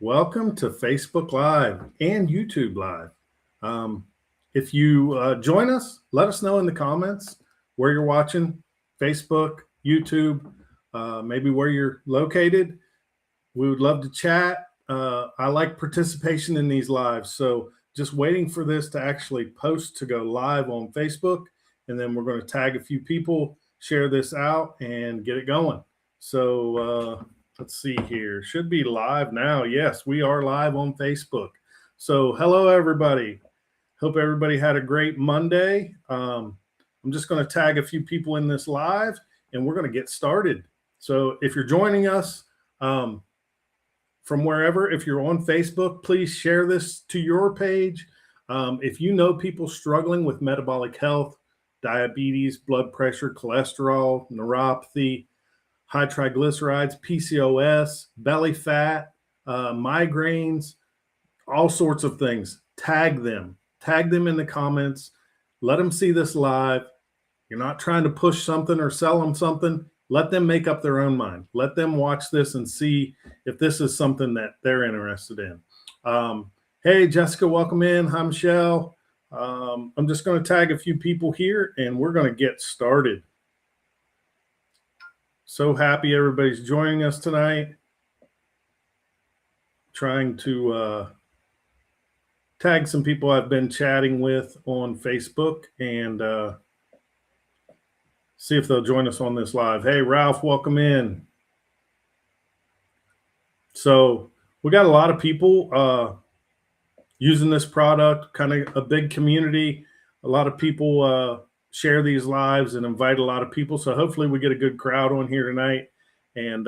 Welcome to Facebook Live and YouTube Live. If you join us, let us know in the comments where you're watching, Facebook, YouTube, maybe where you're located. We would love to chat. I like participation in these lives. So just waiting for this to actually post to go live on Facebook. And then we're going to tag a few people, share this out, and get it going. So let's see here. Should be live now. Yes, we are live on Facebook. So hello, everybody. Hope everybody had a great Monday. I'm just going to tag a few people in this live, and we're going to get started. So if you're joining us from wherever, if you're on Facebook, please share this to your page. If you know people struggling with metabolic health, diabetes, blood pressure, cholesterol, neuropathy, high triglycerides, PCOS, belly fat, migraines, all sorts of things, tag them in the comments. Let them see this live. You're not trying to push something or sell them something. Let them make up their own mind. Let them watch this and see if this is something that they're interested in. Hey, Jessica, welcome in. Hi, Michelle. I'm just going to tag a few people here, and we're going to get started. So happy everybody's joining us tonight. Trying to tag some people I've been chatting with on Facebook and see if they'll join us on this live. Hey, Ralph, welcome in. So we got a lot of people using this product, kind of a big community. A lot of people share these lives and invite a lot of people. So hopefully we get a good crowd on here tonight, and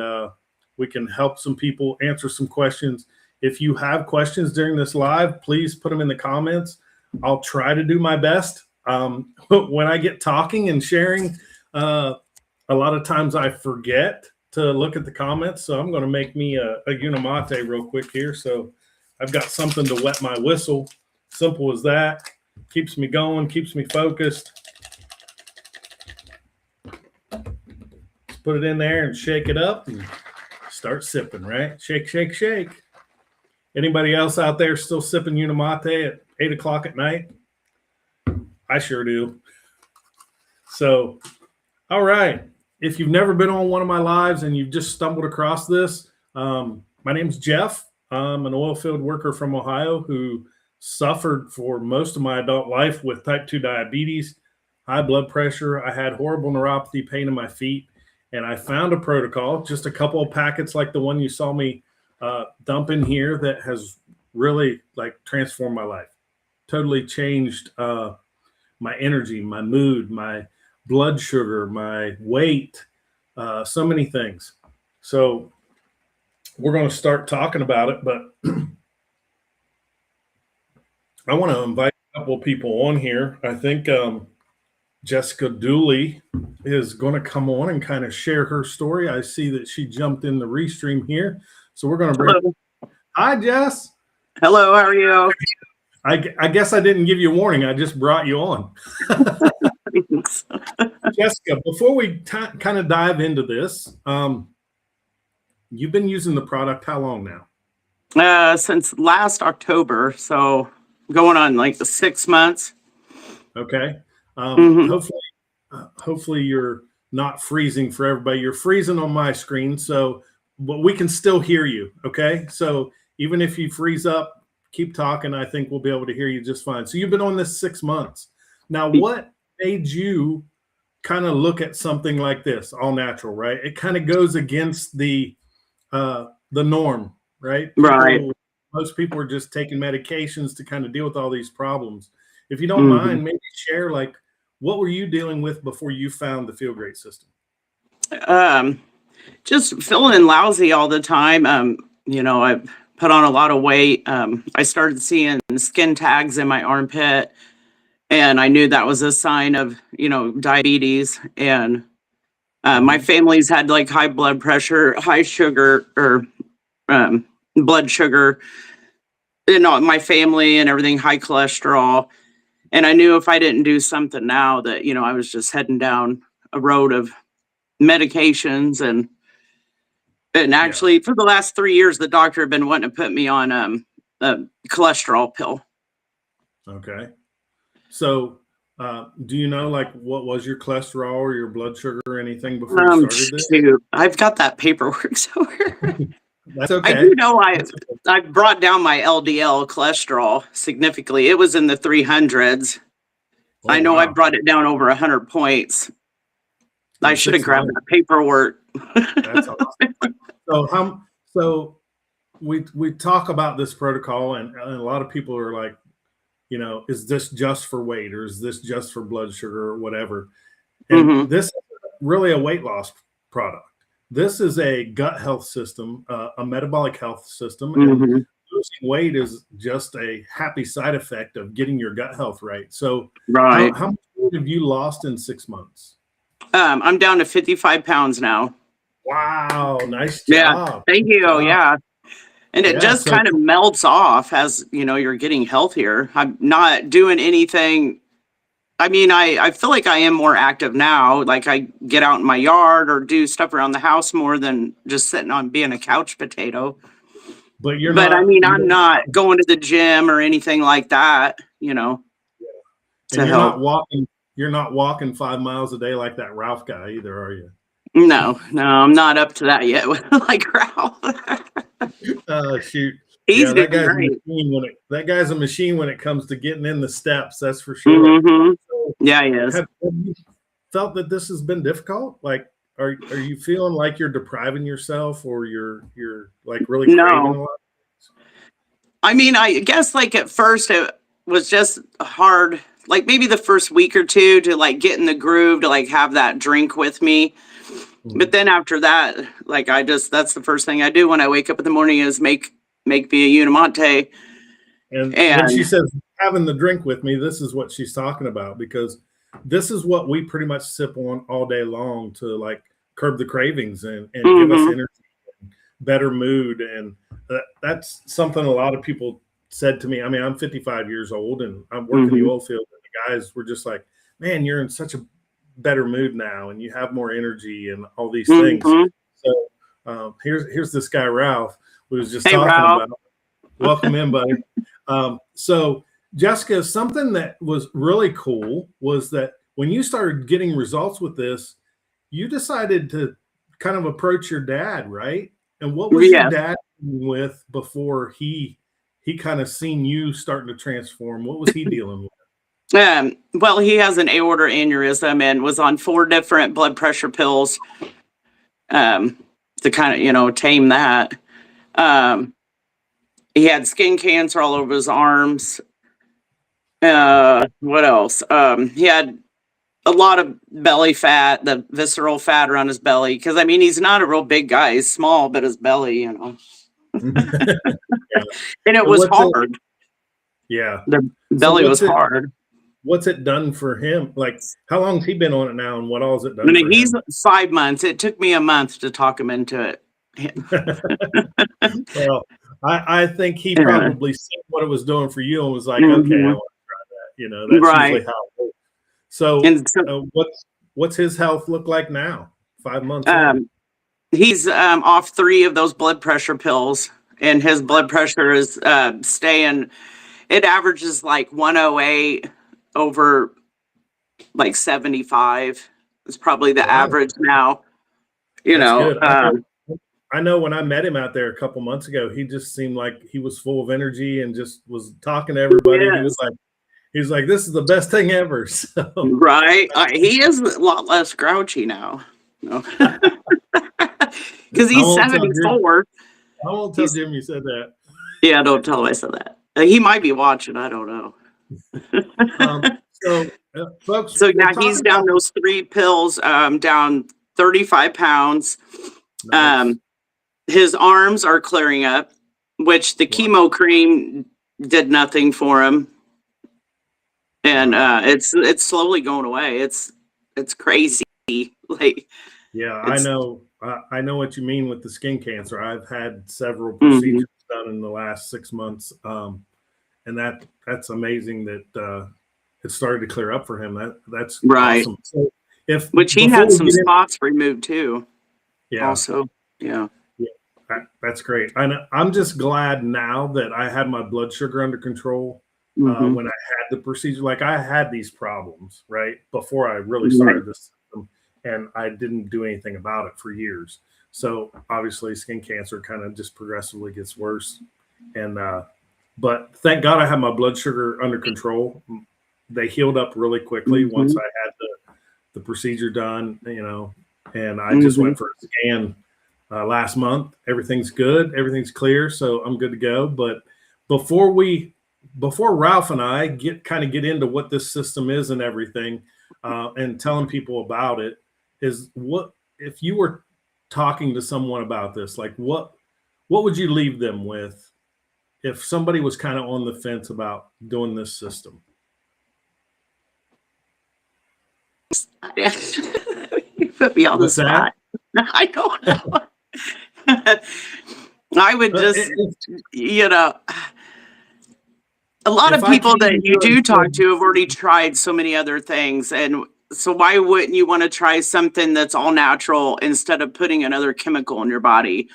we can help some people answer some questions. If you have questions during this live, please put them in the comments. I'll try to do my best. When I get talking and sharing, a lot of times I forget to look at the comments. So I'm going to make me a Unimate real quick here. So I've got something to wet my whistle. Simple as that. Keeps me going, keeps me focused. Just put it in there and shake it up and start sipping, right? Shake, shake, shake. Anybody else out there still sipping Unimate at 8 o'clock at night? I sure do. So, all right. If you've never been on one of my lives and you've just stumbled across this, my name's Jeff. I'm an oil field worker from Ohio who suffered for most of my adult life with type 2 diabetes, high blood pressure. I had horrible neuropathy, pain in my feet, and I found a protocol, just a couple of packets like the one you saw me dump in here, that has really transformed my life. Totally changed my energy, my mood, my blood sugar, my weight, so many things. So we're going to start talking about it, but I want to invite a couple of people on here. I think Jessica Dooley is going to come on and kind of share her story. I see that she jumped in the restream here. So we're going to bring. Hello. Hi, Jess. Hello, how are you? I guess I didn't give you a warning. I just brought you on. Thanks. Jessica, before we kind of dive into this, you've been using the product how long now? Since last October, so going on like the 6 months. Okay. Mhm. Hopefully you're not freezing for everybody. You're freezing on my screen, but we can still hear you. Okay. So even if you freeze up, keep talking. I think we'll be able to hear you just fine. So you've been on this 6 months. Now, what made you kind of look at something like this, all natural, right? It kind of goes against the norm, right? Right. Most people are just taking medications to kind of deal with all these problems. If you don't mind, maybe share what were you dealing with before you found the Feel Great system? Just feeling lousy all the time. I put on a lot of weight. I started seeing skin tags in my armpit, and I knew that was a sign of, diabetes. And my family's had high blood pressure, high sugar, or blood sugar, my family and everything, high cholesterol. And I knew if I didn't do something now that, I was just heading down a road of medications. And And actually, for the last 3 years, the doctor had been wanting to put me on a cholesterol pill. Okay. So, do you know like what was your cholesterol or your blood sugar or anything before you started this? Shoot, I've got that paperwork somewhere. That's I okay. do know I brought down my LDL cholesterol significantly. It was in the 300s. Oh, I know I wow. brought it down over 100 points. I In should have 6 grabbed months. that paperwork. That's awesome. So we talk about this protocol, and a lot of people are like, you know, is this just for weight, or is this just for blood sugar or whatever? And Mhm. this is really a weight loss product. This is a gut health system, a metabolic health system, and Mhm. losing weight is just a happy side effect of getting your gut health right. So, Right. how much weight have you lost in 6 months? I'm down to 55 pounds now. Wow, nice Yeah. job. Thank Good you. job. Yeah. And it Yeah, just so kind of melts off as, you're getting healthier. I'm not doing anything. I mean, I feel like I am more active now. Like I get out in my yard or do stuff around the house more than just sitting on being a couch potato. but you're But I not mean, you I'm don't not going to the gym or anything like that, and to help. you're not walking 5 miles a day like that Ralph guy either, are you? No, I'm not up to that yet. Like Ralph. Oh, shoot. He's Yeah, doing great. that guy's a machine when it comes to getting in the steps, that's for sure. Hmm. So, Yeah, he is. have you felt that this has been difficult? Like, are you feeling like you're depriving yourself, or you're like really craving No, a lot? I mean, I guess like at first it was just hard, like maybe the first week or two to like get in the groove to like have that drink with me. But Mhm. then after that, like that's the first thing I do when I wake up in the morning is make me a Unimante. And when she And says having the drink with me, this is what she's talking about, because this is what we pretty much sip on all day long to like curb the cravings and give us hmm energy, better mood. And that's something a lot of people said to me. I mean, I'm 55 years old and I'm working the hmm oil field. And the guys were just like, man, you're in such a better mood now and you have more energy and all these things. hmm So here's this guy, Ralph, who was just Hey, talking Ralph. about. Welcome in, buddy. So, Jessica, something that was really cool was that when you started getting results with this, you decided to kind of approach your dad, right? And what was your Yes. dad dealing with before he kind of seen you starting to transform? What was he dealing with? Well, he has an aorta aneurysm and was on 4 different blood pressure pills um, to kind of, tame that. Um, he had skin cancer all over his arms. Wow. What else? He had a lot of belly fat, the visceral fat around his belly. Because I mean, he's not a real big guy; he's small, but his belly, Yeah. and it So was hard. yeah. The So belly was hard. what's it done for him? Like, how long's he been on it now, and what all has it I done mean, for he's him? 5 months. It took me a month to talk him into it. Well, I think he Yeah. probably seen what it was doing for you and was like, okay, I Mhm. want to try that. You know, that's usually Right. how it works. So, And so what's his health look like now? 5 months in. um, he's off 3 of those blood pressure pills, and his blood pressure is staying. It averages like 108 over like 75. It's probably the Wow, average now. You that's know, good. I know when I met him out there a couple months ago, he just seemed like he was full of energy and just was talking to everybody. yes, He was like, this is the best thing ever. So, right. He is a lot less grouchy now. No. Because I he's won't tell Jim. 74. I won't tell He's Jim you said that. Yeah, don't tell him I said that. He might be watching. I don't know. So, folks, So we're yeah, he's talking down about those 3 pills, down 35 pounds. nice. Um, his arms are clearing up, which the Wow. chemo cream did nothing for him. And Wow. it's slowly going away. It's crazy. Like Yeah, I it's know. I know what you mean with the skin cancer. I've had several mhm. procedures done in the last 6 months, and that's amazing that it started to clear up for him. That's Right. awesome. So, if Which he before had we some get in, spots removed too. yeah, Also, yeah. yeah. That's great. I'm just glad now that I had my blood sugar under control Mm-hmm. when I had the procedure. Like I had these problems, right, before I really Right. started this system, and I didn't do anything about it for years. So obviously, skin cancer kind of just progressively gets worse. And but thank God I had my blood sugar under control. They healed up really quickly once Mm-hmm. I had the procedure done, and I just Mm-hmm. went for a scan last month. Everything's good. Everything's clear. So I'm good to go. But before Ralph and I get into what this system is and everything, and telling people about it, is what if you were talking to someone about this, like what would you leave them with if somebody was kind of on the fence about doing this system? You put me on the What's that? spot. I don't know. I would just, you know, a lot If of I people came to that you you and do talk said, to have already tried so many other things. And so why wouldn't you want to try something that's all natural instead of putting another chemical in your body?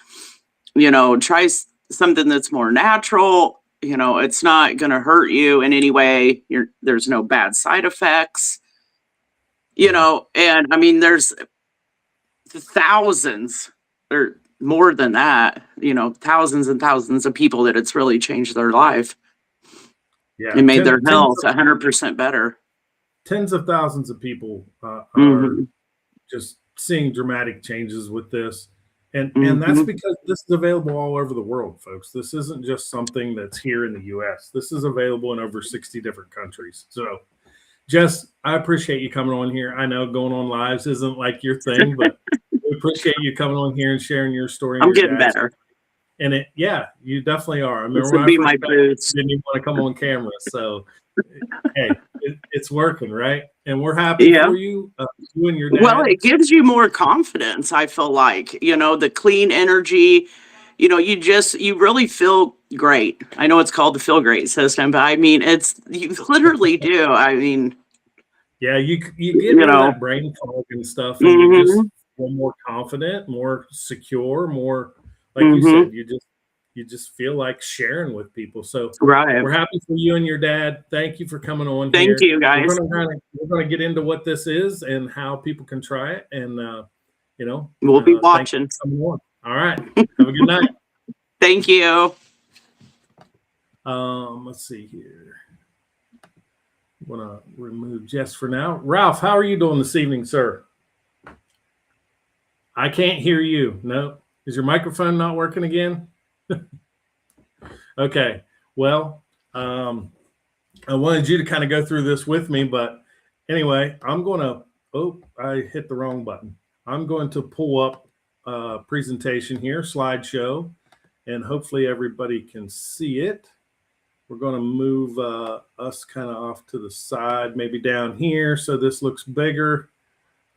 Try something that's more natural. It's not going to hurt you in any way. There's no bad side effects, yeah, and I mean, there's thousands or more than that, thousands and thousands of people that it's really changed their life yeah, and made their health 100% better. tens of thousands of people are Hmm. just seeing dramatic changes with this. And that's Hmm. because this is available all over the world, folks. This isn't just something that's here in the US. This is available in over 60 different countries. So, Jess, I appreciate you coming on here. I know going on lives isn't like your thing, but we appreciate you coming on here and sharing your story and I'm your getting dad's. better. And yeah, you definitely are. I This remember would when I be first my met you, you boost. didn't even want to come on camera. So, hey, it's working, right? And we're happy Yeah. for you, you and your Well, dad. it gives you more confidence, I feel like, the clean energy, you really feel great. I know it's called the feel great system, but I mean, you literally do. I mean, Yeah, you get you rid of know, that brain fog and stuff, and you just hmm feel more confident, more secure, more like you hmm said. You just feel like sharing with people. So right. we're happy for you and your dad. Thank you for coming on Thank here. you, guys. We're gonna get into what this is and how people can try it, and We'll be thank you watching. for coming on. All right, have a good night. Thank you. Let's see here. I'm gonna remove Jess for now. Ralph, how are you doing this evening, sir? I can't hear you. No. Is your microphone not working again? Okay. Well, I wanted you to kind of go through this with me, but anyway, I hit the wrong button. I'm going to pull up a presentation here, slideshow, and hopefully everybody can see it. We're going to move us kind of off to the side, maybe down here, so this looks bigger.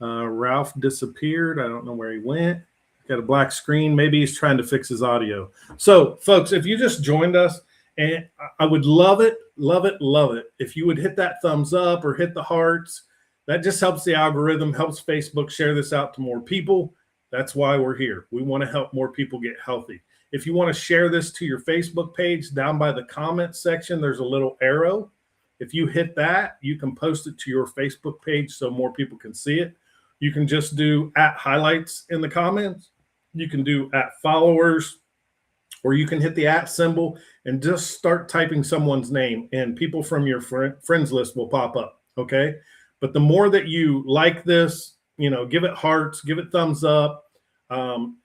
Ralph disappeared. I don't know where he went. Got a black screen. Maybe he's trying to fix his audio. So, folks, if you just joined us, and I would love it, love it, love it if you would hit that thumbs up or hit the hearts. That just helps the algorithm, helps Facebook share this out to more people. That's why we're here. We want to help more people get healthy. If you want to share this to your Facebook page, down by the comment section, there's a little arrow. If you hit that, you can post it to your Facebook page so more people can see it. You can just do @highlights in the comments. You can do @followers, or you can hit the @ symbol and just start typing someone's name, and people from your friends list will pop up. Okay. But the more that you like this, give it hearts, give it thumbs up,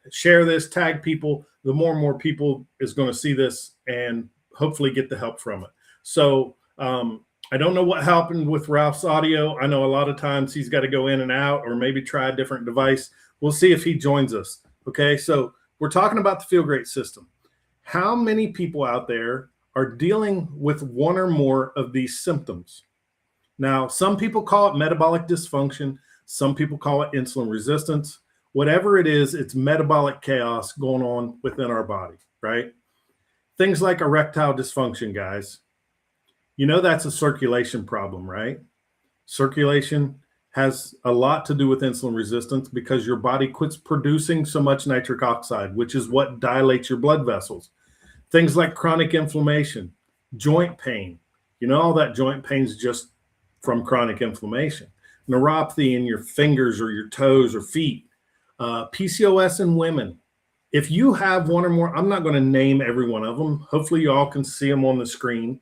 share this, tag people, the more and more people is going to see this and hopefully get the help from it. So, I don't know what happened with Ralph's audio. I know a lot of times he's got to go in and out or maybe try a different device. We'll see if he joins us. Okay. So we're talking about the Feel Great system. How many people out there are dealing with one or more of these symptoms? Now, some people call it metabolic dysfunction. Some people call it insulin resistance. Whatever it is, it's metabolic chaos going on within our body, right? Things like erectile dysfunction, guys. That's a circulation problem, right? Circulation has a lot to do with insulin resistance because your body quits producing so much nitric oxide, which is what dilates your blood vessels. Things like chronic inflammation, joint pain. You know, all that joint pain is just from chronic inflammation. Neuropathy in your fingers or your toes or feet. PCOS in women. If you have one or more, I'm not going to name every one of them. Hopefully you all can see them on the screen.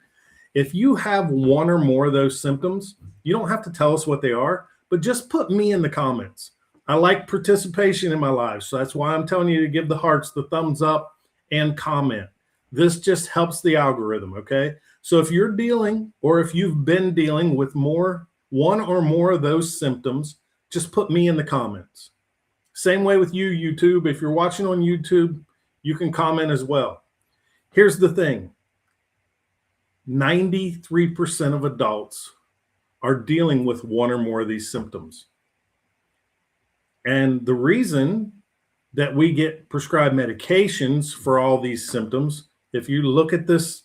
If you have one or more of those symptoms, you don't have to tell us what they are, but just put me in the comments. I like participation in my live, so that's why I'm telling you to give the hearts, the thumbs up, and comment. This just helps the algorithm, okay? So if you're dealing, or if you've been dealing with one or more of those symptoms, just put me in the comments. Same way with you, YouTube. If you're watching on YouTube, you can comment as well. Here's the thing. 93% of adults are dealing with one or more of these symptoms. And the reason that we get prescribed medications for all these symptoms, if you look at this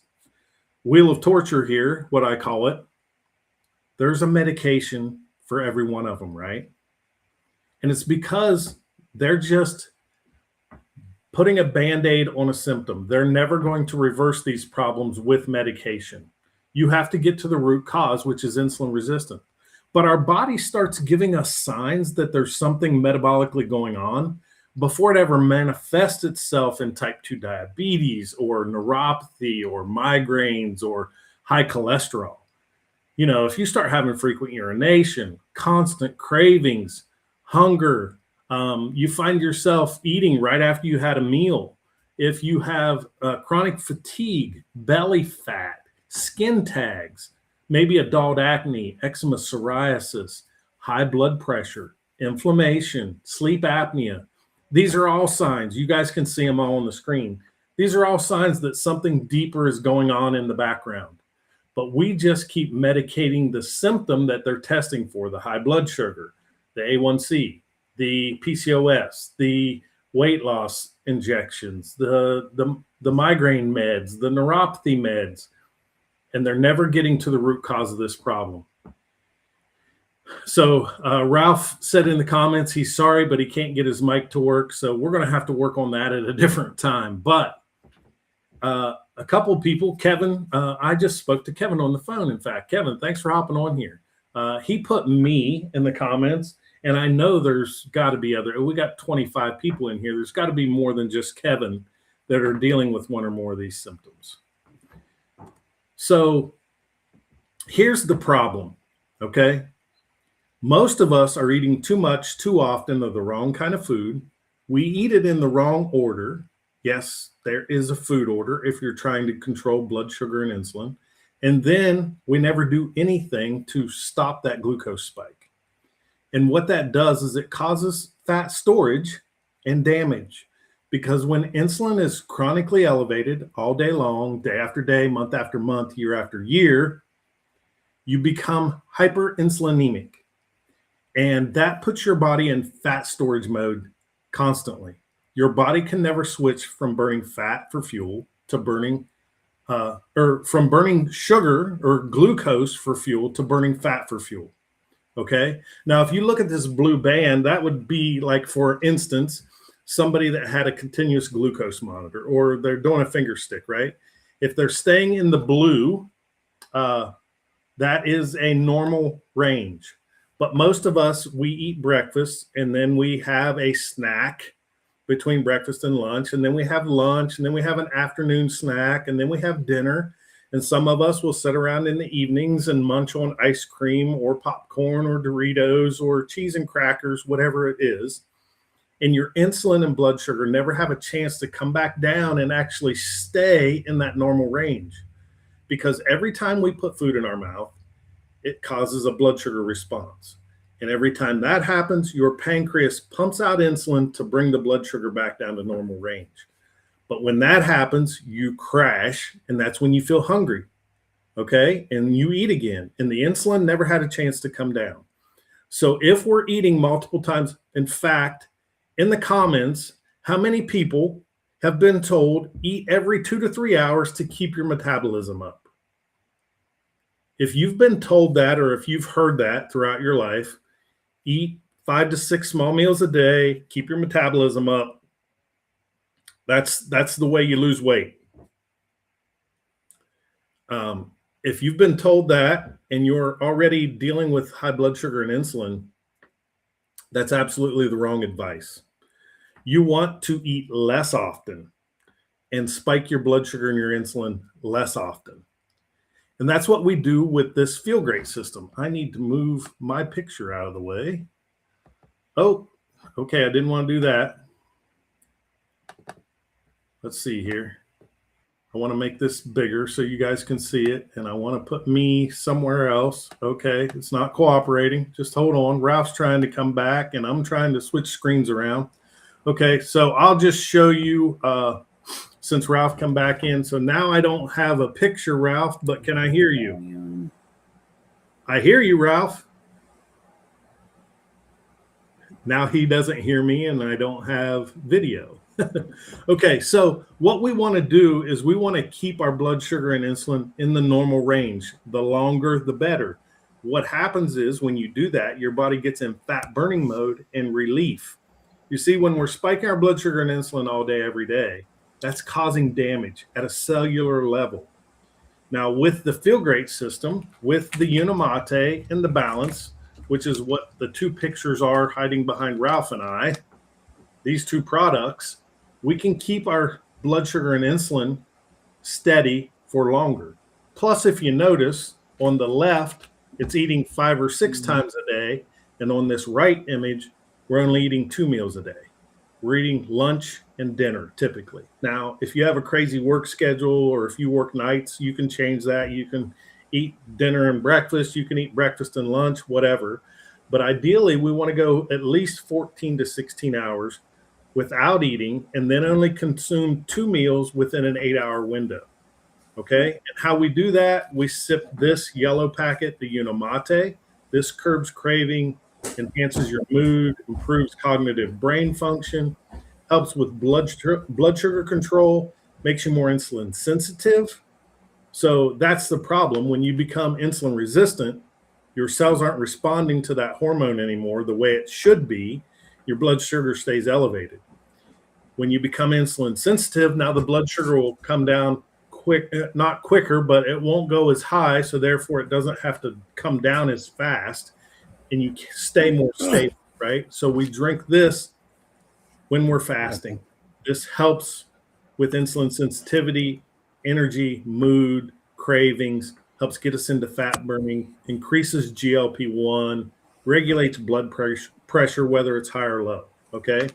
wheel of torture here, what I call it, there's a medication for every one of them, right? And it's because they're just putting a Band-Aid on a symptom. They're never going to reverse these problems with medication. You have to get to the root cause, which is insulin resistant. But our body starts giving us signs that there's something metabolically going on before it ever manifests itself in type 2 diabetes or neuropathy or migraines or high cholesterol. You know, if you start having frequent urination, constant cravings, hunger, you find yourself eating right after you had a meal. If you have chronic fatigue, belly fat, skin tags, maybe adult acne, eczema, psoriasis, high blood pressure, inflammation, sleep apnea. These are all signs. You guys can see them all on the screen. These are all signs that something deeper is going on in the background. But we just keep medicating the symptom that they're testing for, the high blood sugar, the A1C, the PCOS, the weight loss injections, the migraine meds, the neuropathy meds, and they're never getting to the root cause of this problem. So Ralph said in the comments, he's sorry, but he can't get his mic to work. So we're going to have to work on that at a different time. But a couple of people, Kevin, I just spoke to Kevin on the phone. In fact, Kevin, thanks for hopping on here. He put me in the comments, and I know there's got to be we got 25 people in here. There's got to be more than just Kevin that are dealing with one or more of these symptoms. So here's the problem, okay? Most of us are eating too much, too often of the wrong kind of food. We eat it in the wrong order. Yes, there is a food order if you're trying to control blood sugar and insulin. And then we never do anything to stop that glucose spike. And what that does is it causes fat storage and damage. Because when insulin is chronically elevated all day long, day after day, month after month, year after year, you become hyperinsulinemic. And that puts your body in fat storage mode constantly. Your body can never switch from burning fat for fuel to burning, or from burning sugar or glucose for fuel to burning fat for fuel. Okay. Now, if you look at this blue band, that would be like, for instance, somebody that had a continuous glucose monitor, or they're doing a finger stick, right? If they're staying in the blue, that is a normal range. But most of us, we eat breakfast and then we have a snack between breakfast and lunch, and then we have lunch, and then we have an afternoon snack, and then we have dinner. And some of us will sit around in the evenings and munch on ice cream or popcorn or Doritos or cheese and crackers, whatever it is. And your insulin and blood sugar never have a chance to come back down and actually stay in that normal range. Because every time we put food in our mouth, it causes a blood sugar response. And every time that happens, your pancreas pumps out insulin to bring the blood sugar back down to normal range. But when that happens, you crash, and that's when you feel hungry, okay? And you eat again, and the insulin never had a chance to come down. So if we're eating multiple times, in fact, in the comments, how many people have been told eat every 2 to 3 hours to keep your metabolism up? If you've been told that, or if you've heard that throughout your life, Eat 5 to 6 small meals a day. Keep your metabolism up. That's the way you lose weight. If you've been told that and you're already dealing with high blood sugar and insulin, that's absolutely the wrong advice. You want to eat less often and spike your blood sugar and your insulin less often. And that's what we do with this Feel Great system. I need to move my picture out of the way. Oh, okay, I didn't want to do that. Let's see here. I want to make this bigger so you guys can see it, and I want to put me somewhere else. Okay, it's not cooperating. Just hold on. Ralph's trying to come back, and I'm trying to switch screens around. Okay, so I'll just show you since Ralph come back in. So now I don't have a picture, Ralph, but can I hear you? I hear you, Ralph. Now he doesn't hear me, and I don't have video. Okay, so what we want to do is we want to keep our blood sugar and insulin in the normal range. The longer, the better. What happens is when you do that, your body gets in fat burning mode and relief. You see, when we're spiking our blood sugar and insulin all day, every day, that's causing damage at a cellular level. Now, with the Feel Great system, with the Unimate and the Balance, which is what the two pictures are hiding behind Ralph and I, these two products, we can keep our blood sugar and insulin steady for longer. Plus, if you notice, on the left, it's eating 5 or 6 times a day. And on this right image, we're only eating 2 meals a day. We're eating lunch and dinner, typically. Now, if you have a crazy work schedule or if you work nights, you can change that. You can eat dinner and breakfast. You can eat breakfast and lunch, whatever. But ideally, we want to go at least 14 to 16 hours without eating, and then only consume 2 meals within an 8-hour window. Okay, and how we do that, we sip this yellow packet, the Unimate. This curbs craving, enhances your mood, improves cognitive brain function, helps with blood sugar control, makes you more insulin sensitive. So that's the problem. When you become insulin resistant, your cells aren't responding to that hormone anymore the way it should be. Your blood sugar stays elevated. When you become insulin sensitive, now the blood sugar will come down quick, not quicker, but it won't go as high. So therefore it doesn't have to come down as fast and you stay more stable, right? So we drink this when we're fasting. This helps with insulin sensitivity, energy, mood, cravings, helps get us into fat burning, increases GLP-1, regulates blood pressure, whether it's high or low, okay?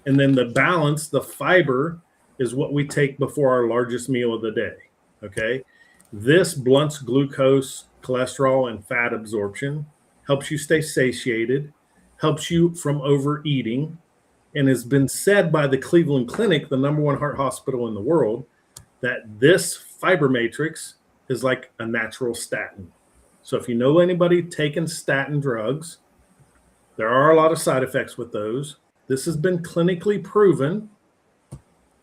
And then the Balance, the fiber, is what we take before our largest meal of the day, okay? This blunts glucose, cholesterol, and fat absorption, helps you stay satiated, helps you from overeating, and has been said by the Cleveland Clinic, the #1 heart hospital in the world, that this fiber matrix is like a natural statin. So if you know anybody taking statin drugs, there are a lot of side effects with those. This has been clinically proven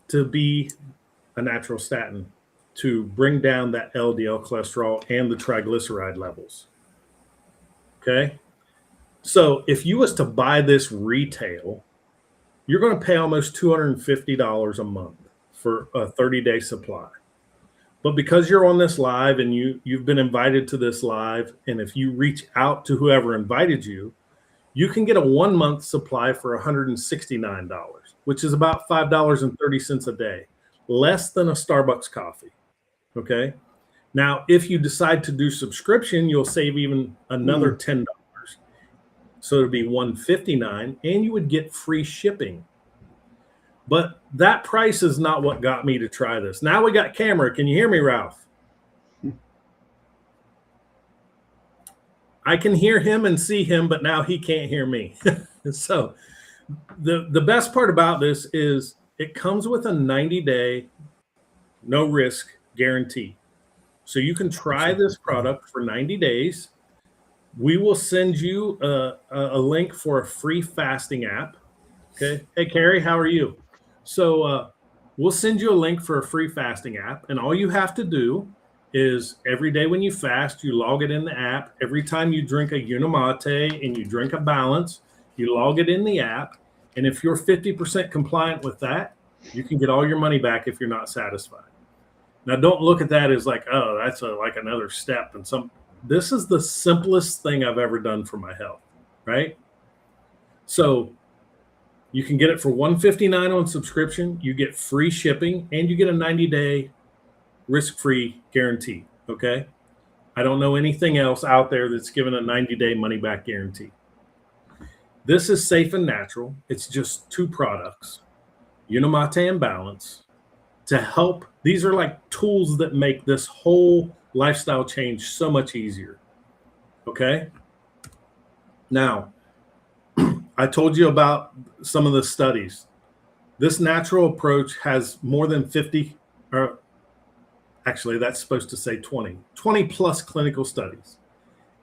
to be a natural statin to bring down that LDL cholesterol and the triglyceride levels. Okay. So if you was to buy this retail, you're going to pay almost $250 a month for a 30-day supply. But because you're on this live and you've been invited to this live, and if you reach out to whoever invited you, you can get a 1-month supply for $169, which is about $5.30 a day, less than a Starbucks coffee. Okay. Now, if you decide to do subscription, you'll save even another $10. So it'd be $159, and you would get free shipping. But that price is not what got me to try this. Now we got camera. Can you hear me, Ralph? I can hear him and see him, but now he can't hear me. So the best part about this is it comes with a 90-day no risk guarantee. So you can try this product for 90 days. We will send you a link for a free fasting app. Okay. Hey, Carrie, how are you? So we'll send you a link for a free fasting app. And all you have to do is every day when you fast, you log it in the app. Every time you drink a Unimate and you drink a balance, you log it in the app. And if you're 50% compliant with that, you can get all your money back if you're not satisfied. Now, don't look at that as like, oh, that's like another step. This is the simplest thing I've ever done for my health, right? So you can get it for $159 on subscription. You get free shipping and you get a 90-day risk-free guarantee, okay? I don't know anything else out there that's given a 90-day money-back guarantee. This is safe and natural. It's just 2 products, Unimate and Balance, to help. These are like tools that make this whole lifestyle change so much easier, okay? Now, I told you about some of the studies. This natural approach has more than 50, or actually that's supposed to say 20 plus clinical studies.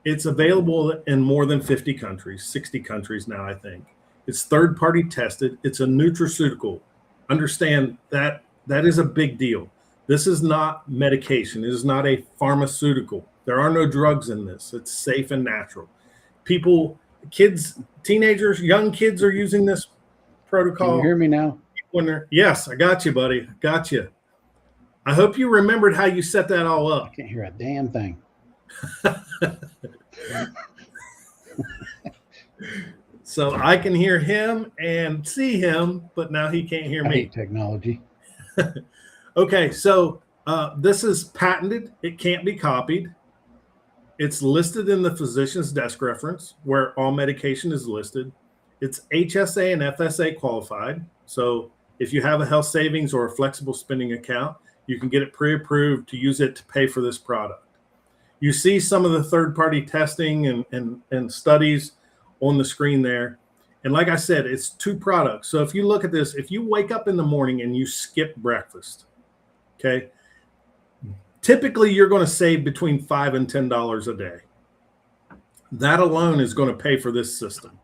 It's available in more than 50 countries, 60 countries now, I think. It's third-party tested. It's a nutraceutical. Understand that is a big deal. This is not medication. It is not a pharmaceutical. There are no drugs in this. It's safe and natural. People, kids, teenagers, young kids are using this protocol. Can you hear me now? Yes, I got you, buddy. Got you. I hope you remembered how you set that all up. I can't hear a damn thing. So I can hear him and see him, but now he can't hear I me. hate technology. Okay, so this is patented. It can't be copied. It's listed in the physician's desk reference where all medication is listed. It's HSA and FSA qualified. So if you have a health savings or a flexible spending account, you can get it pre-approved to use it to pay for this product. You see some of the third-party testing and studies on the screen there. And like I said, it's 2 products. So if you look at this, if you wake up in the morning and you skip breakfast, okay, typically you're going to save between $5 and $10 a day. That alone is going to pay for this system.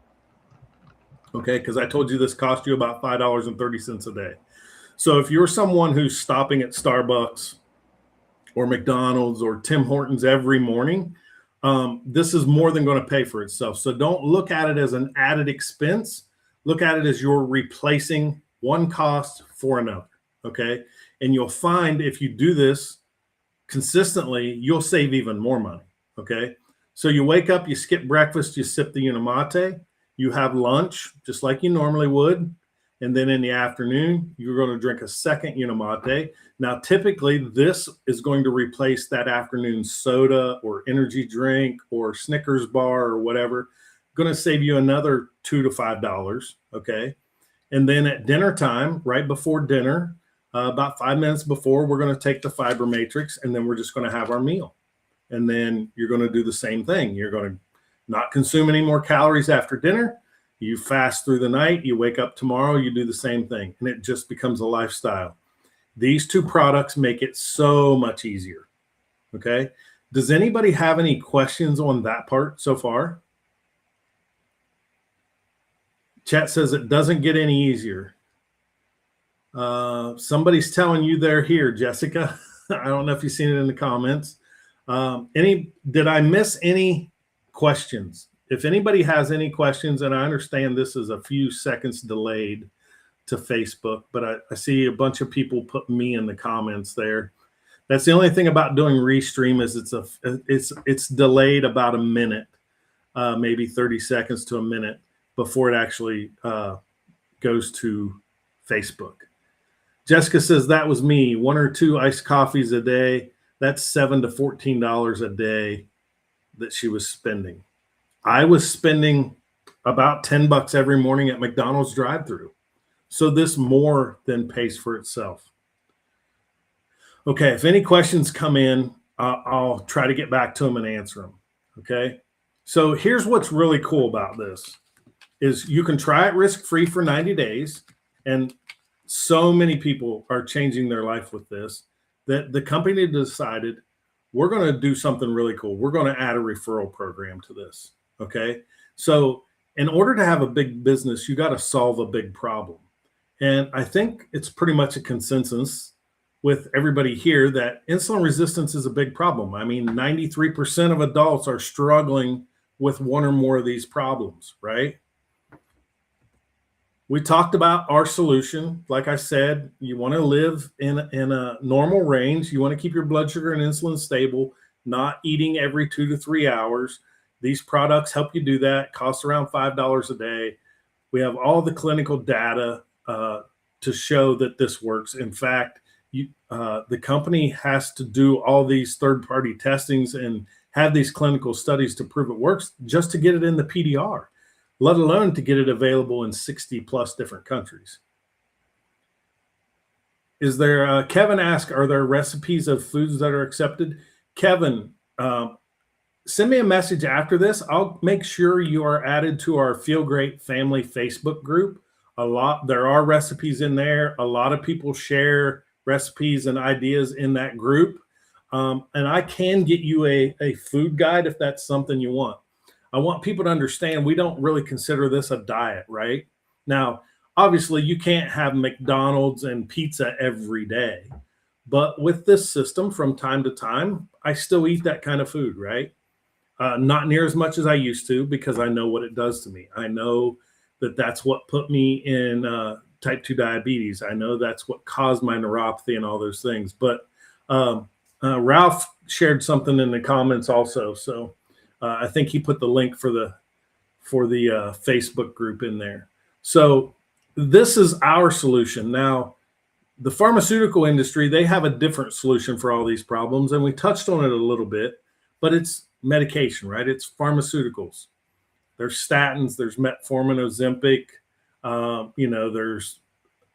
Okay, because I told you this cost you about $5.30 a day. So if you're someone who's stopping at Starbucks or McDonald's or Tim Hortons every morning, this is more than going to pay for itself. So don't look at it as an added expense. Look at it as you're replacing one cost for another, okay? And you'll find if you do this consistently, you'll save even more money, okay? So you wake up, you skip breakfast, you sip the Unimate, you have lunch just like you normally would. And then in the afternoon, you're going to drink a second Unimate. Now, typically, this is going to replace that afternoon soda or energy drink or Snickers bar or whatever. Going to save you another $2 to $5, okay? And then at dinner time, right before dinner, about 5 minutes before, we're going to take the fiber matrix, and then we're just going to have our meal. And then you're going to do the same thing. You're going to not consume any more calories after dinner. You fast through the night, you wake up tomorrow, you do the same thing, and it just becomes a lifestyle. These 2 products make it so much easier, okay? Does anybody have any questions on that part so far? Chat says it doesn't get any easier. Somebody's telling you they're here, Jessica. I don't know if you've seen it in the comments. Did I miss any questions? If anybody has any questions, and I understand this is a few seconds delayed to Facebook, but I see a bunch of people put me in the comments there. That's the only thing about doing Restream is it's delayed about a minute, maybe 30 seconds to a minute before it actually goes to Facebook. Jessica says that was me. 1 or 2 iced coffees a day. That's $7 to $14 a day that she was spending. I was spending about $10 every morning at McDonald's drive-thru. So this more than pays for itself. Okay, if any questions come in, I'll try to get back to them and answer them. Okay, so here's what's really cool about this is you can try it risk-free for 90 days. And so many people are changing their life with this that the company decided we're going to do something really cool. We're going to add a referral program to this. Okay. So in order to have a big business, you got to solve a big problem. And I think it's pretty much a consensus with everybody here that insulin resistance is a big problem. I mean, 93% of adults are struggling with one or more of these problems, right? We talked about our solution. Like I said, you want to live in a normal range. You want to keep your blood sugar and insulin stable, not eating every 2 to 3 hours. These products help you do that. Cost around $5 a day. We have all the clinical data to show that this works. In fact, the company has to do all these third-party testings and have these clinical studies to prove it works just to get it in the PDR, let alone to get it available in 60 plus different countries. Is there, Kevin asked, are there recipes of foods that are accepted? Kevin, send me a message after this. I'll make sure you are added to our Feel Great Family Facebook group. There are recipes in there. A lot of people share recipes and ideas in that group. And I can get you a food guide if that's something you want. I want people to understand we don't really consider this a diet, right? Now, obviously, you can't have McDonald's and pizza every day. But with this system, from time to time, I still eat that kind of food, right? Not near as much as I used to because I know what it does to me. I know that that's what put me in type 2 diabetes. I know that's what caused my neuropathy and all those things. But Ralph shared something in the comments also. So I think he put the link for the Facebook group in there. So this is our solution. Now, the pharmaceutical industry, they have a different solution for all these problems. And we touched on it a little bit, but it's medication, right? It's pharmaceuticals. There's statins, there's metformin, Ozempic, there's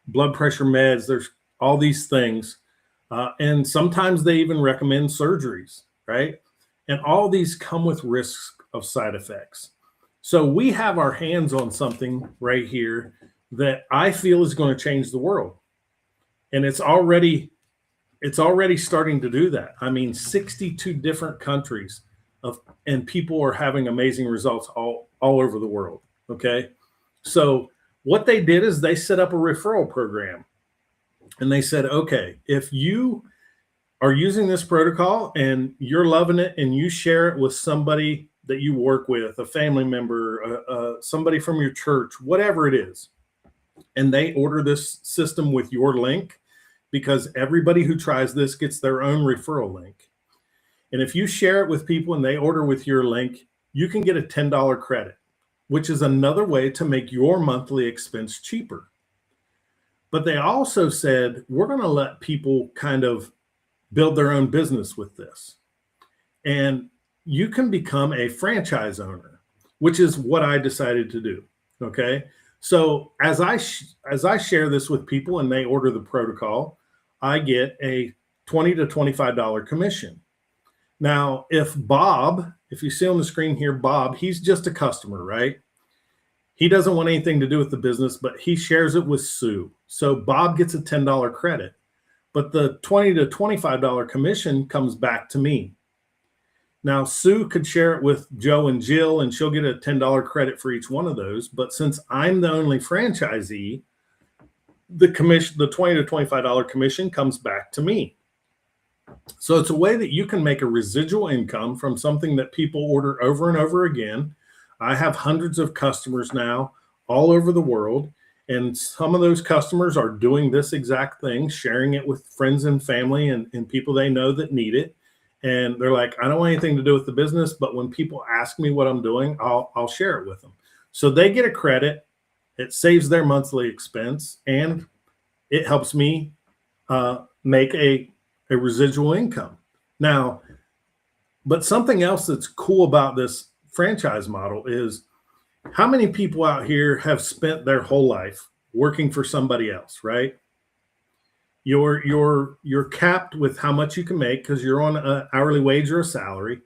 blood pressure meds, there's all these things. And sometimes they even recommend surgeries, right? And all these come with risks of side effects. So we have our hands on something right here that I feel is going to change the world. And it's already starting to do that. I mean, 62 different countries and people are having amazing results all over the world. Okay. So what they did is they set up a referral program and they said, okay, if you are using this protocol and you're loving it and you share it with somebody that you work with, a family member, somebody from your church, whatever it is, and they order this system with your link, because everybody who tries this gets their own referral link. And if you share it with people and they order with your link, you can get a $10 credit, which is another way to make your monthly expense cheaper. But they also said, we're going to let people kind of build their own business with this. And you can become a franchise owner, which is what I decided to do. Okay. So as I share this with people and they order the protocol, I get a $20 to $25 commission. Now, if you see on the screen here, Bob, he's just a customer, right? He doesn't want anything to do with the business, but he shares it with Sue. So Bob gets a $10 credit, but the $20 to $25 commission comes back to me. Now, Sue could share it with Joe and Jill, and she'll get a $10 credit for each one of those. But since I'm the only franchisee, the $20 to $25 commission comes back to me. So it's a way that you can make a residual income from something that people order over and over again. I have hundreds of customers now all over the world, and some of those customers are doing this exact thing, sharing it with friends and family and people they know that need it. And they're like, I don't want anything to do with the business, but when people ask me what I'm doing, I'll share it with them. So they get a credit. It saves their monthly expense, and it helps me make a residual income. Now, but something else that's cool about this franchise model is how many people out here have spent their whole life working for somebody else, right? You're capped with how much you can make because you're on an hourly wage or a salary.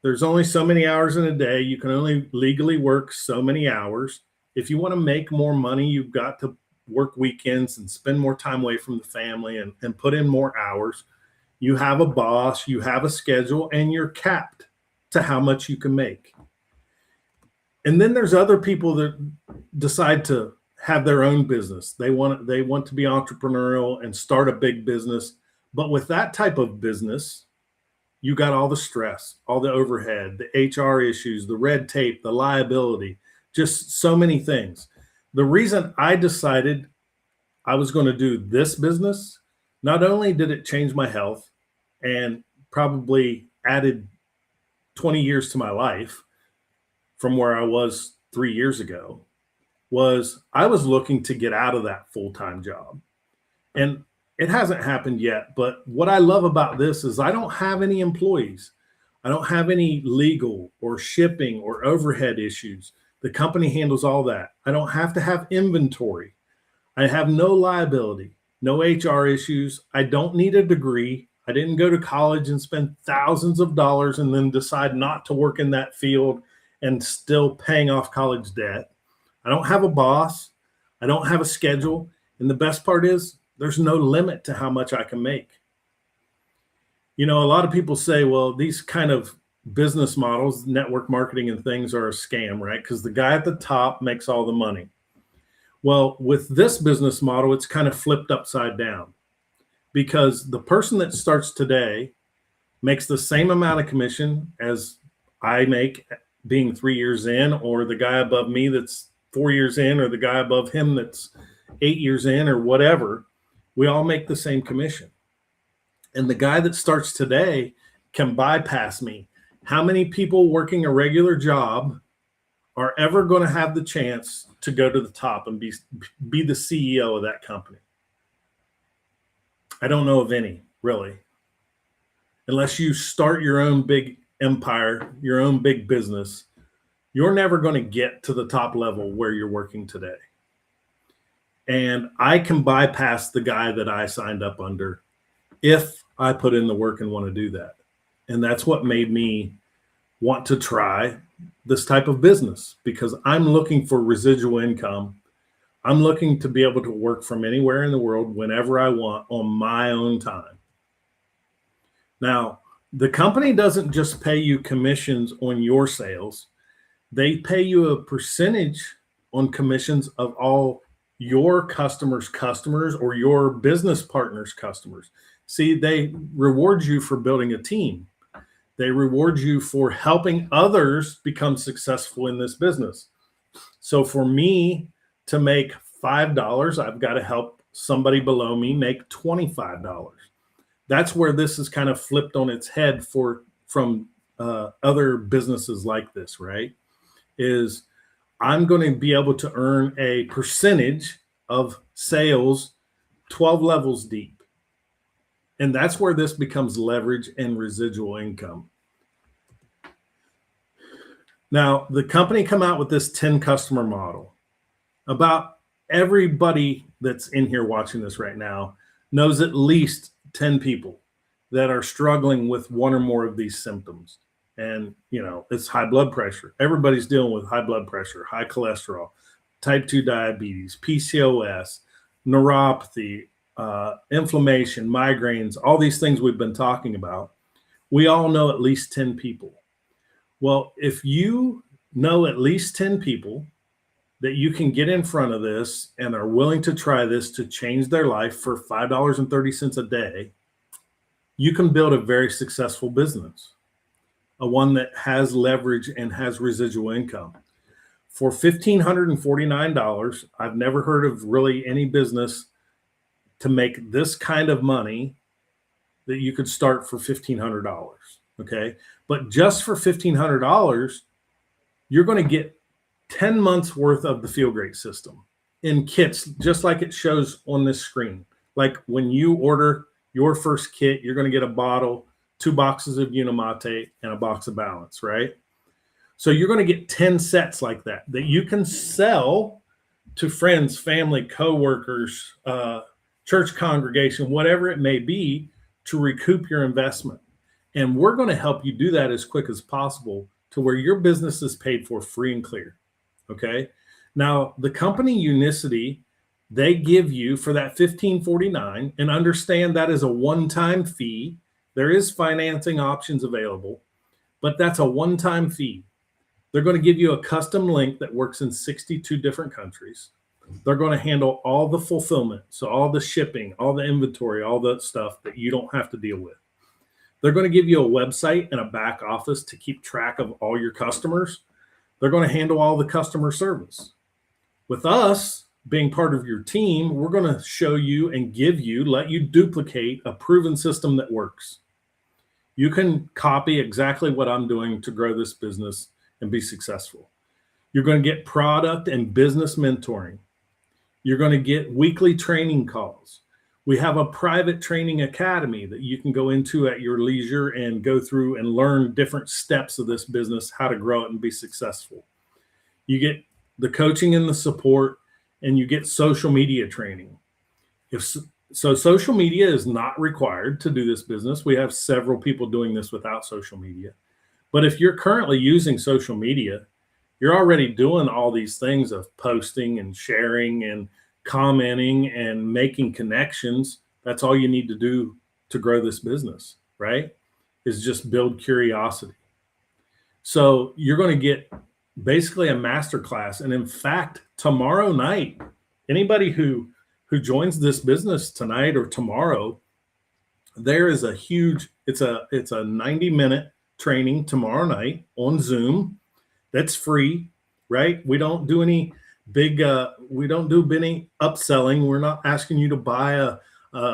There's only so many hours in a day. You can only legally work so many hours. If you want to make more money, you've got to work weekends and spend more time away from the family and put in more hours. You have a boss, you have a schedule, and you're capped to how much you can make. And then there's other people that decide to have their own business. They want to be entrepreneurial and start a big business. But with that type of business, you got all the stress, all the overhead, the HR issues, the red tape, the liability, just so many things. The reason I decided I was going to do this business, not only did it change my health and probably added 20 years to my life from where I was 3 years ago, was I was looking to get out of that full-time job. And it hasn't happened yet, but what I love about this is I don't have any employees. I don't have any legal or shipping or overhead issues. The company handles all that. I don't have to have inventory. I have no liability, no HR issues. I don't need a degree. I didn't go to college and spend thousands of dollars and then decide not to work in that field and still paying off college debt. I don't have a boss. I don't have a schedule. And the best part is there's no limit to how much I can make. You know, a lot of people say, well, these kind of business models, network marketing and things are a scam, right? Because the guy at the top makes all the money. Well, with this business model, it's kind of flipped upside down, because the person that starts today makes the same amount of commission as I make being 3 years in, or the guy above me that's 4 years in, or the guy above him that's 8 years in, or whatever. We all make the same commission. And the guy that starts today can bypass me. How many people working a regular job are ever going to have the chance to go to the top and be the CEO of that company? I don't know of any, really. Unless you start your own big empire, your own big business, you're never going to get to the top level where you're working today. And I can bypass the guy that I signed up under if I put in the work and want to do that. And that's what made me want to try this type of business, because I'm looking for residual income. I'm looking to be able to work from anywhere in the world whenever I want on my own time. Now, the company doesn't just pay you commissions on your sales. They pay you a percentage on commissions of all your customers' customers or your business partners' customers. See, they reward you for building a team. They reward you for helping others become successful in this business. So for me to make $5, I've got to help somebody below me make $25. That's where this is kind of flipped on its head from other businesses like this, right? Is I'm going to be able to earn a percentage of sales 12 levels deep. And that's where this becomes leverage and residual income. Now, the company come out with this 10 customer model. About everybody that's in here watching this right now knows at least 10 people that are struggling with one or more of these symptoms. And, you know, it's high blood pressure. Everybody's dealing with high blood pressure, high cholesterol, type 2 diabetes, PCOS, neuropathy, inflammation, migraines, all these things we've been talking about. We all know at least 10 people. Well, if you know at least 10 people that you can get in front of this and are willing to try this to change their life for $5.30 a day, you can build a very successful business, a one that has leverage and has residual income. For $1,549, I've never heard of really any business to make this kind of money that you could start for $1,500, okay? But just for $1,500, you're going to get 10 months worth of the Feel Great system in kits, just like it shows on this screen. Like when you order your first kit, you're going to get a bottle, 2 boxes of Unimate, and a box of Balance, right? So you're going to get 10 sets like that you can sell to friends, family, coworkers, church congregation, whatever it may be, to recoup your investment. And we're going to help you do that as quick as possible to where your business is paid for free and clear. Okay. Now, the company Unicity, they give you for that $1,549, and understand that is a one-time fee. There is financing options available, but that's a one-time fee. They're going to give you a custom link that works in 62 different countries. They're going to handle all the fulfillment. So all the shipping, all the inventory, all that stuff that you don't have to deal with. They're going to give you a website and a back office to keep track of all your customers. They're going to handle all the customer service. With us being part of your team, we're going to show you and let you duplicate a proven system that works. You can copy exactly what I'm doing to grow this business and be successful. You're going to get product and business mentoring. You're going to get weekly training calls. We have a private training academy that you can go into at your leisure and go through and learn different steps of this business, how to grow it and be successful. You get the coaching and the support, and you get social media training. So social media is not required to do this business. We have several people doing this without social media. But if you're currently using social media, you're already doing all these things of posting and sharing and commenting and making connections. That's all you need to do to grow this business, right? Is just build curiosity. So you're going to get basically a masterclass. And in fact, tomorrow night, anybody who joins this business tonight or tomorrow, there is a huge, it's a 90-minute training tomorrow night on Zoom. That's free, right? We don't do any we don't do any upselling. We're not asking you to buy a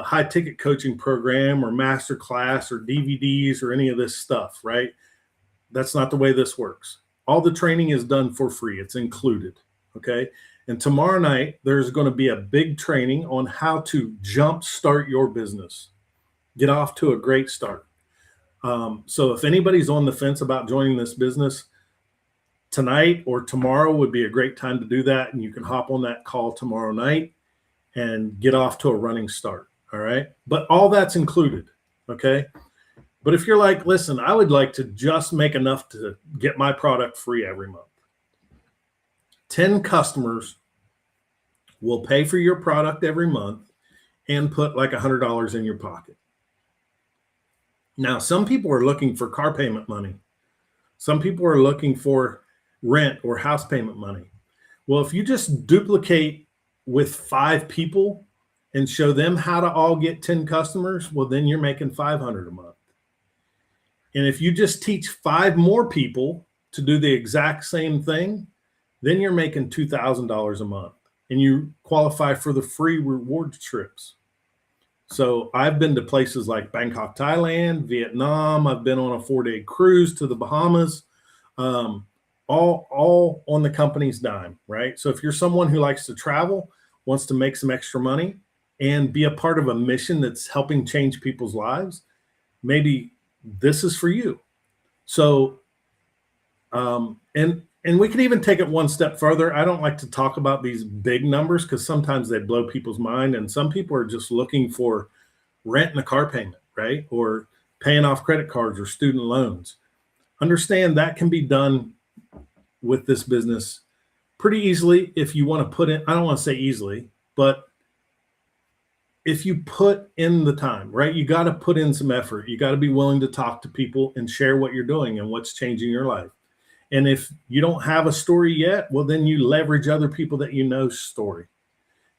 high ticket coaching program or master class or DVDs or any of this stuff, right? That's not the way this works. All the training is done for free. It's included, okay? And tomorrow night, there's going to be a big training on how to jump start your business, get off to a great start. So if anybody's on the fence about joining this business, tonight or tomorrow would be a great time to do that. And you can hop on that call tomorrow night and get off to a running start. All right. But all that's included. Okay. But if you're like, listen, I would like to just make enough to get my product free every month. 10 customers will pay for your product every month and put like $100 in your pocket. Now, some people are looking for car payment money. Some people are looking for rent or house payment money. Well, if you just duplicate with 5 people and show them how to all get 10 customers, well, then you're making $500 a month. And if you just teach 5 more people to do the exact same thing, then you're making $2,000 a month and you qualify for the free reward trips. So I've been to places like Bangkok, Thailand, Vietnam. I've been on a 4-day cruise to the Bahamas, all on the company's dime, right? So if you're someone who likes to travel, wants to make some extra money and be a part of a mission that's helping change people's lives, maybe this is for you. So, and we can even take it one step further. I don't like to talk about these big numbers because sometimes they blow people's mind, and some people are just looking for rent and a car payment, right? Or paying off credit cards or student loans. Understand that can be done with this business pretty easily if you want to put in, I don't want to say easily, but if you put in the time, right? You got to put in some effort. You got to be willing to talk to people and share what you're doing and what's changing your life. And if you don't have a story yet, well, then you leverage other people that you know's story.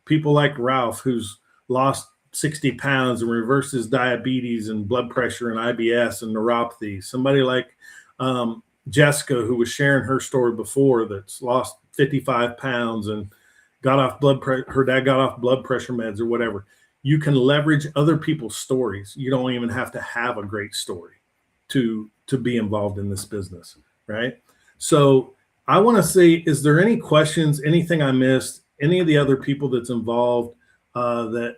People like Ralph, who's lost 60 pounds and reversed his diabetes and blood pressure and IBS and neuropathy. Somebody like Jessica, who was sharing her story before, that's lost 55 pounds and got off her dad got off blood pressure meds or whatever. You can leverage other people's stories. You don't even have to have a great story to be involved in this business, right? So I want to say, is there any questions, anything I missed, any of the other people that's involved that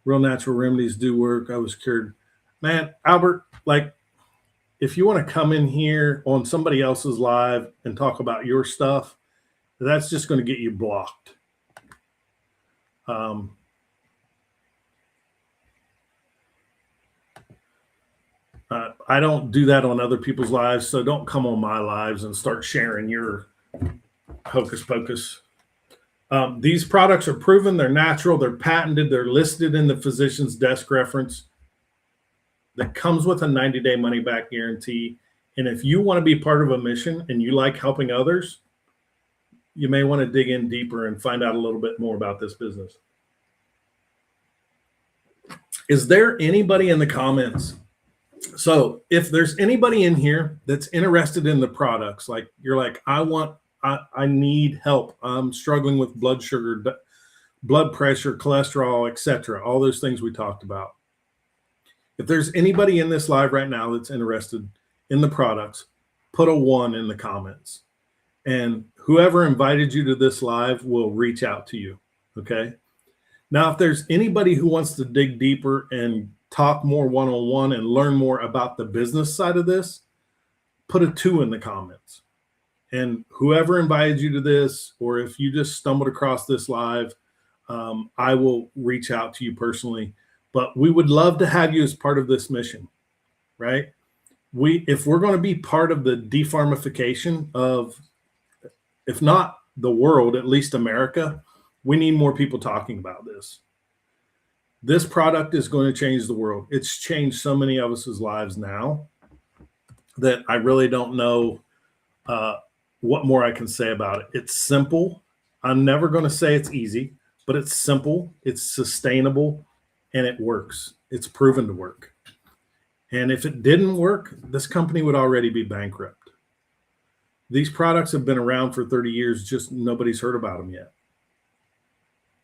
Real Natural Remedies do work? I was cured. Man, Albert, like, if you want to come in here on somebody else's live and talk about your stuff, that's just going to get you blocked. I don't do that on other people's lives, so don't come on my lives and start sharing your hocus pocus. These products are proven, they're natural, they're patented, they're listed in the physician's desk reference that comes with a 90-day money-back guarantee. And if you want to be part of a mission and you like helping others, you may want to dig in deeper and find out a little bit more about this business. Is there anybody in the comments? So if there's anybody in here that's interested in the products, like you're like, I need help. I'm struggling with blood sugar, blood pressure, cholesterol, etc. All those things we talked about. If there's anybody in this live right now that's interested in the products, put a 1 in the comments. And whoever invited you to this live will reach out to you. Okay. Now, if there's anybody who wants to dig deeper and talk more one-on-one and learn more about the business side of this, put a 2 in the comments. And whoever invited you to this, or if you just stumbled across this live, I will reach out to you personally. But we would love to have you as part of this mission, right? If we're going to be part of the defarmification of, if not the world, at least America, we need more people talking about this. This product is going to change the world. It's changed so many of us' lives now that I really don't know what more I can say about it. It's simple. I'm never going to say it's easy, but it's simple, it's sustainable, and it works. It's proven to work. And if it didn't work, this company would already be bankrupt. These products have been around for 30 years, just nobody's heard about them yet.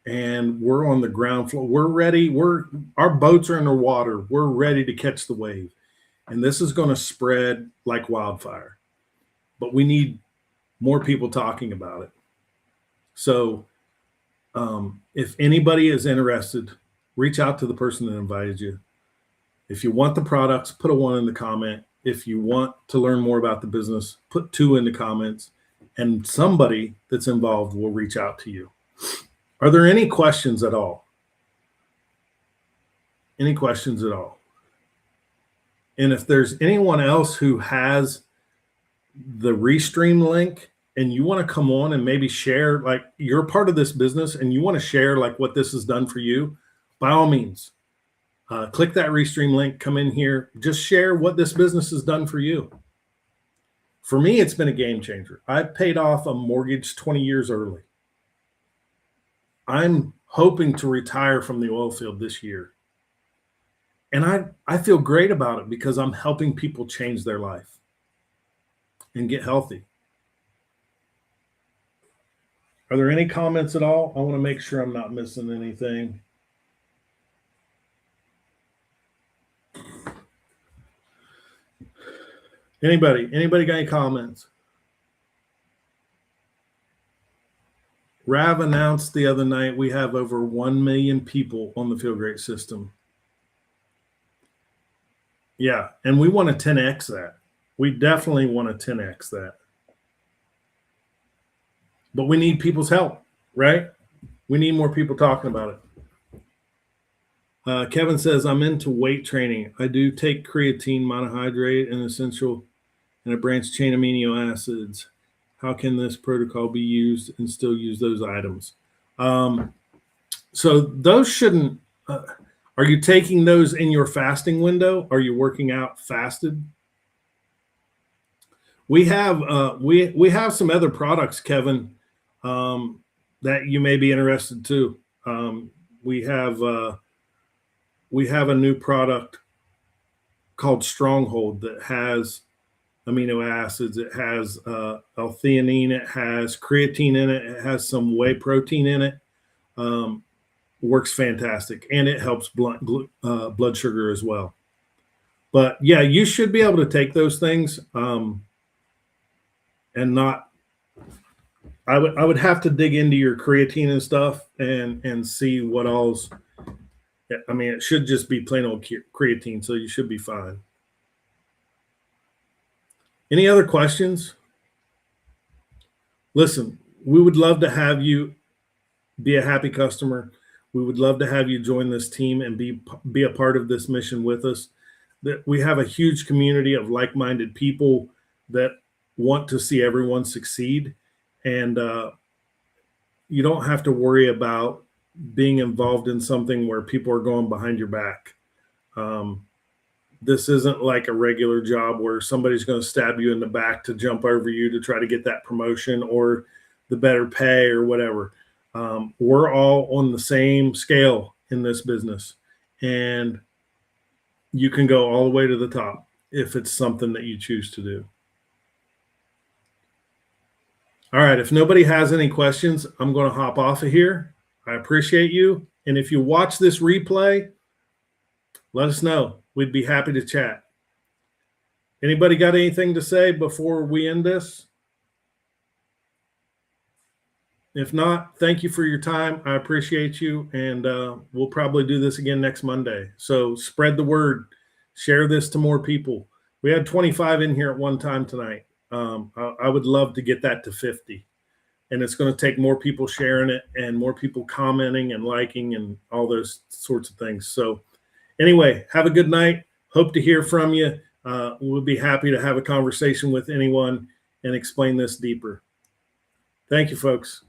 And we're on the ground floor. We're ready. Our boats are in the water. We're ready to catch the wave. And this is going to spread like wildfire. But we need more people talking about it. So if anybody is interested, reach out to the person that invited you. If you want the products, put a 1 in the comment. If you want to learn more about the business, put 2 in the comments, and somebody that's involved will reach out to you. Are there any questions at all? Any questions at all? And if there's anyone else who has the Restream link and you want to come on and maybe share, like you're part of this business and you want to share like what this has done for you, by all means, click that Restream link, come in here, just share what this business has done for you. For me, it's been a game changer. I paid off a mortgage 20 years early. I'm hoping to retire from the oil field this year. And I feel great about it because I'm helping people change their life and get healthy. Are there any comments at all? I want to make sure I'm not missing anything. Anybody got any comments? Rav announced the other night we have over 1 million people on the Feel Great system. Yeah, and we want to 10x that. We definitely want to 10x that. But we need people's help, right? We need more people talking about it. Kevin says, I'm into weight training. I do take creatine, monohydrate, and essential and a branched chain amino acids. How can this protocol be used and still use those items? So those shouldn't, are you taking those in your fasting window? Are you working out fasted? We have some other products, Kevin, that you may be interested to. We have a new product called Stronghold that has amino acids. It has L-theanine. It has creatine in it. It has some whey protein in it. Works fantastic, and it helps blood sugar as well. But yeah, you should be able to take those things, and not. I would have to dig into your creatine and stuff and see what all's. I mean, it should just be plain old creatine, so you should be fine. Any other questions? Listen, we would love to have you be a happy customer. We would love to have you join this team and be a part of this mission with us. That we have a huge community of like-minded people that want to see everyone succeed. And you don't have to worry about being involved in something where people are going behind your back. This isn't like a regular job where somebody's going to stab you in the back to jump over you to try to get that promotion, or the better pay or whatever. We're all on the same scale in this business, and you can go all the way to the top if it's something that you choose to do. All right, if nobody has any questions, I'm going to hop off of here. I appreciate you. And if you watch this replay, let us know. We'd be happy to chat. Anybody got anything to say before we end this? If not, thank you for your time. I appreciate you. And we'll probably do this again next Monday. So spread the word. Share this to more people. We had 25 in here at one time tonight. I would love to get that to 50. And it's going to take more people sharing it and more people commenting and liking and all those sorts of things. So anyway, have a good night. Hope to hear from you. We'll be happy to have a conversation with anyone and explain this deeper. Thank you, folks.